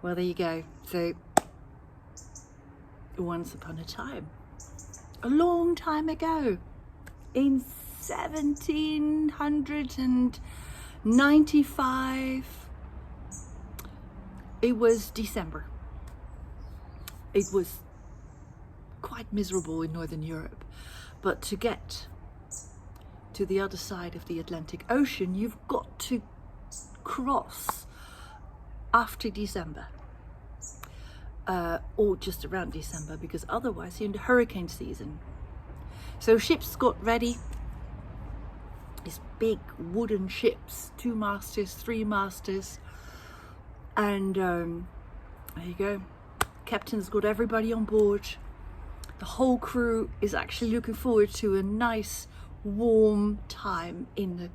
Well, there you go. So, once upon a time, a long time ago, in 1795, it was December. It was quite miserable in Northern Europe, but to get to the other side of the Atlantic Ocean, you've got to cross after December, or just around December, because otherwise you're in the hurricane season. So ships got ready, these big wooden ships, 2 masters, 3 masters, and there you go. Captain's got everybody on board. The whole crew is actually looking forward to a nice warm time in the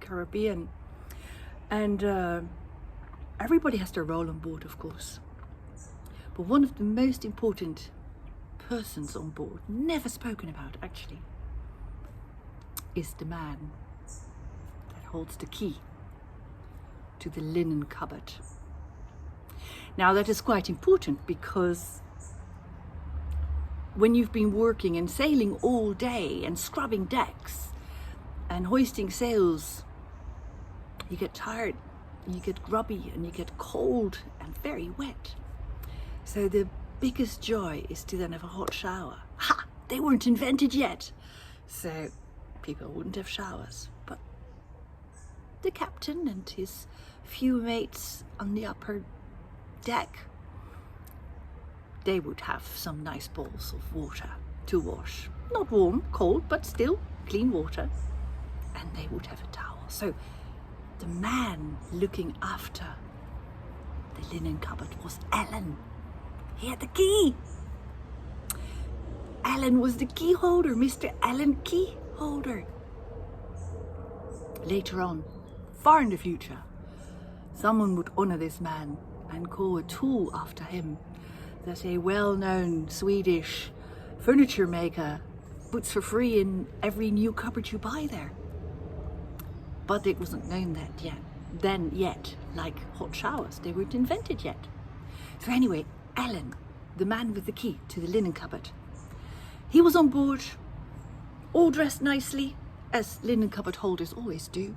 Caribbean, and everybody has to roll on board, of course, but one of the most important persons on board, never spoken about actually, is the man that holds the key to the linen cupboard. Now that is quite important, because when you've been working and sailing all day and scrubbing decks and hoisting sails, you get tired, you get grubby, and you get cold and very wet. So the biggest joy is to then have a hot shower. Ha! They weren't invented yet, so people wouldn't have showers. But the captain and his few mates on the upper deck, they would have some nice balls of water to wash. Not warm, cold, but still clean water. And they would have a towel. So the man looking after the linen cupboard was Alan. He had the key. Alan was the key holder, Mr. Alan Key Holder. Later on, far in the future, someone would honor this man and call a tool after him that a well-known Swedish furniture maker puts for free in every new cupboard you buy there. But it wasn't known that yet, like hot showers, they weren't invented yet. So anyway, Alan, the man with the key to the linen cupboard, he was on board, all dressed nicely, as linen cupboard holders always do,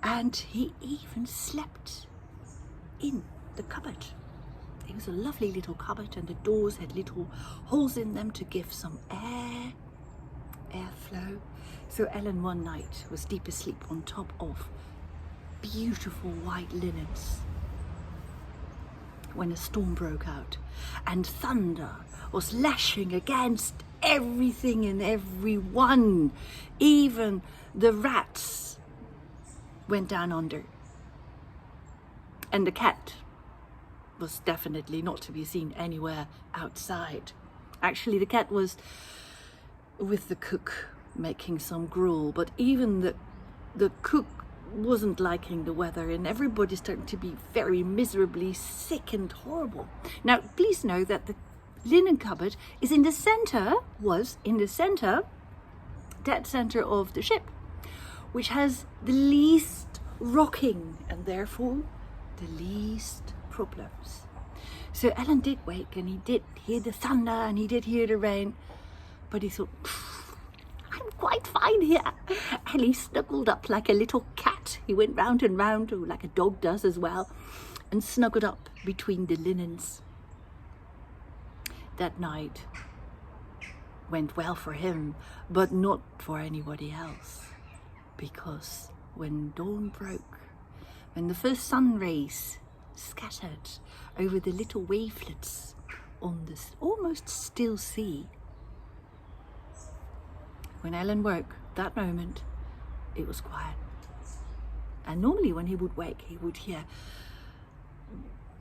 and he even slept in the cupboard. It was a lovely little cupboard, and the doors had little holes in them to give some airflow. So Ellen one night was deep asleep on top of beautiful white linens when a storm broke out, and thunder was lashing against everything and everyone. Even the rats went down under, and the cat was definitely not to be seen anywhere outside. Actually, the cat was with the cook making some gruel, but even the cook wasn't liking the weather, and everybody's starting to be very miserably sick and horrible. Now, please know that the linen cupboard is in the center, dead center of the ship, which has the least rocking and therefore the least problems. So Alan did wake, and he did hear the thunder and he did hear the rain, but he thought, I'm quite fine here. And he snuggled up like a little cat. He went round and round, like a dog does as well, and snuggled up between the linens. That night went well for him, but not for anybody else, because when dawn broke, when the first sun rays scattered over the little wavelets on this almost still sea, when Ellen woke, that moment, it was quiet. And normally when he would wake, he would hear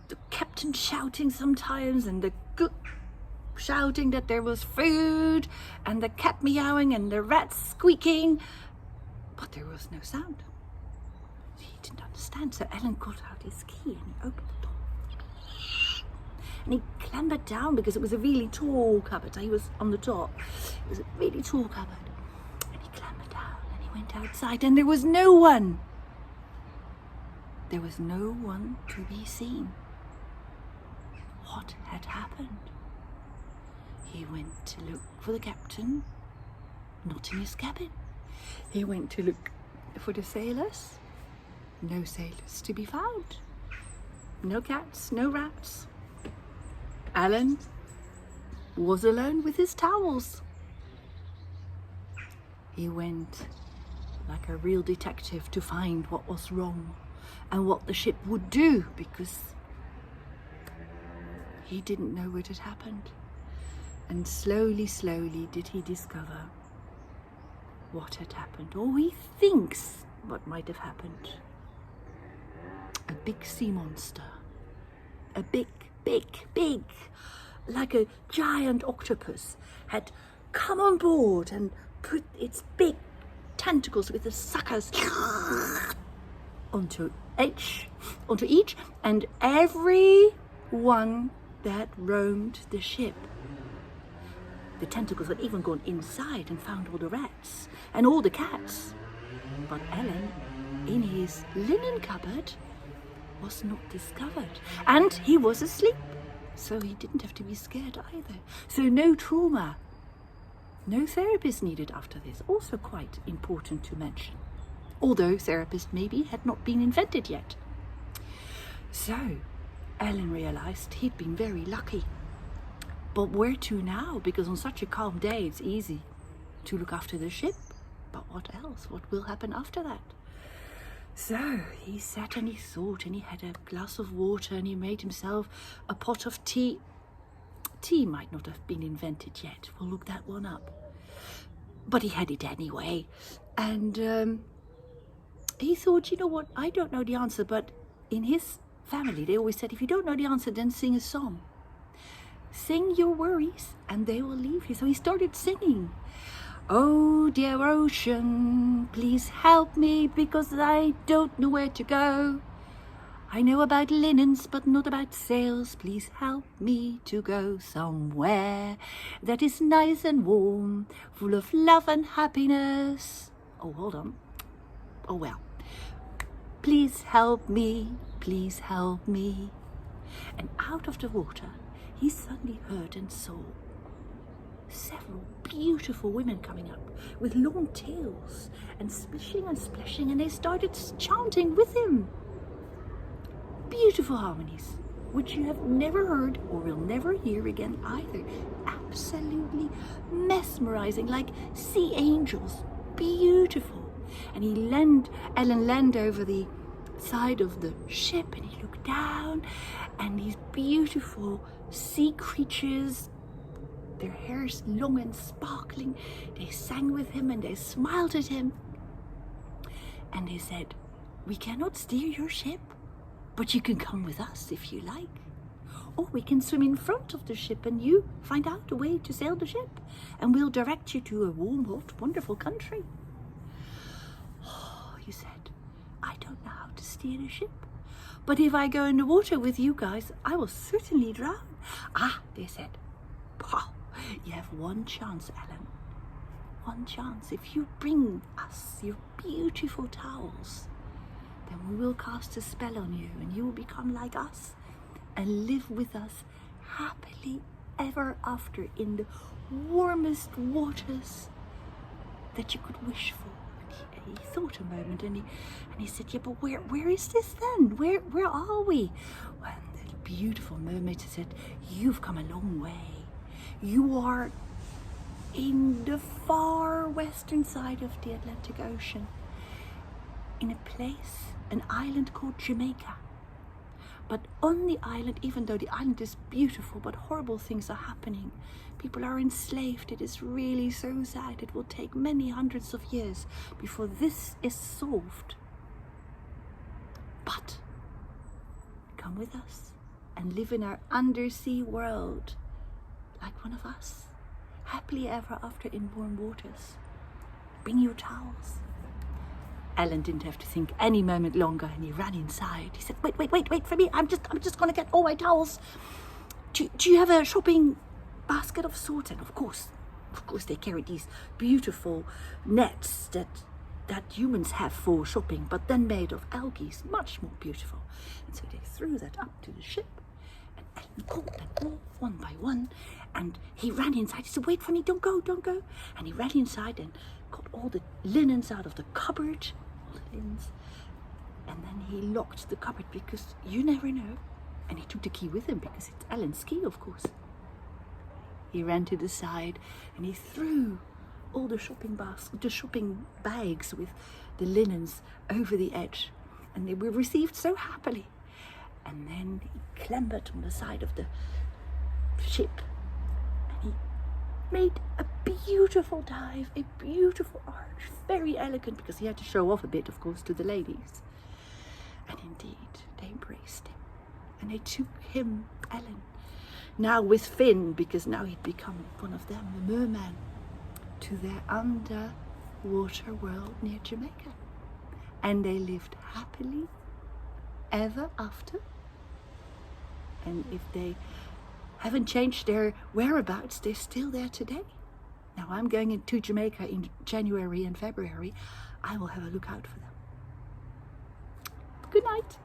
the captain shouting sometimes, and the cook shouting that there was food, and the cat meowing, and the rats squeaking, but there was no sound. He didn't understand, so Ellen got out his key and he opened the door. And he clambered down, because it was a really tall cupboard. He was on the top. It was a really tall cupboard. And he clambered down and he went outside, and there was no one. There was no one to be seen. what had happened. He went to look for the captain, not in his cabin. He went to look for the sailors. No sailors to be found. No cats, no rats. Alan was alone with his towels. He went like a real detective to find what was wrong and what the ship would do, because he didn't know what had happened. And slowly, slowly did he discover what had happened, or he thinks what might have happened. A big sea monster, a big, like a giant octopus, had come on board and put its big tentacles with the suckers onto each and every one that roamed the ship. The tentacles had even gone inside and found all the rats and all the cats. But Alan, in his linen cupboard, was not discovered. And he was asleep, so he didn't have to be scared either. So no trauma, no therapist needed after this. Also quite important to mention, although therapists maybe had not been invented yet. So Alan realized he'd been very lucky. But where to now? Because on such a calm day it's easy to look after the ship. But what else? What will happen after that? So he sat and he thought, and he had a glass of water, and he made himself a pot of tea. Tea might not have been invented yet. We'll look that one up. But he had it anyway. And he thought, you know what, I don't know the answer, but in his family they always said, if you don't know the answer, then sing a song. Sing your worries and they will leave you. So he started singing. Oh dear ocean, please help me, because I don't know where to go. I know about linens but not about sails. Please help me to go somewhere that is nice and warm, full of love and happiness. Oh, hold on. Oh well. Please help me, please help me. And out of the water he suddenly heard and saw several beautiful women coming up with long tails and splishing and splashing, and they started chanting with him. Beautiful harmonies, which you have never heard or will never hear again either. Absolutely mesmerizing, like sea angels. Beautiful. And Alan leaned over the side of the ship and he looked down, and these beautiful sea creatures, their hair's long and sparkling, they sang with him and they smiled at him. And they said, we cannot steer your ship, but you can come with us if you like. Or we can swim in front of the ship and you find out a way to sail the ship, and we'll direct you to a warm, hot, wonderful country. Oh, he said, I don't know how to steer the ship, but if I go in the water with you guys, I will certainly drown. Ah, they said, wow, you have one chance, Alan. One chance. If you bring us your beautiful towels, then we will cast a spell on you and you will become like us and live with us happily ever after in the warmest waters that you could wish for. And he thought a moment and he said, yeah, but where is this then? Where are we? Well, the beautiful mermaid said, you've come a long way. You are in the far western side of the Atlantic Ocean, in a place, an island called Jamaica. But on the island, even though the island is beautiful, but horrible things are happening. People are enslaved. It is really so sad. It will take many hundreds of years before this is solved. But come with us and live in our undersea world like one of us, happily ever after in warm waters. Bring your towels. Alan didn't have to think any moment longer, and he ran inside. He said, wait for me. I'm just gonna get all my towels. Do you have a shopping basket of sorts? And of course they carried these beautiful nets that humans have for shopping, but then made of algae, much more beautiful. And so they threw that up to the ship, and Alan caught them all one by one, and he ran inside. He said, "Wait for me, don't go, don't go." And he ran inside and got all the linens out of the cupboard, all the linens, and then he locked the cupboard because you never know. And he took the key with him because it's Ellen's key, of course. He ran to the side and he threw all the shopping bags with the linens over the edge, and they were received so happily. And then he clambered on the side of the ship and he made a beautiful dive, a beautiful arch, very elegant, because he had to show off a bit, of course, to the ladies. And indeed, they embraced him and they took him, Ellen, now with Finn, because now he'd become one of them, a merman, to their underwater world near Jamaica. And they lived happily ever after. And if they haven't changed their whereabouts, they're still there today. Now I'm going into Jamaica in January and February. I will have a look out for them. Good night.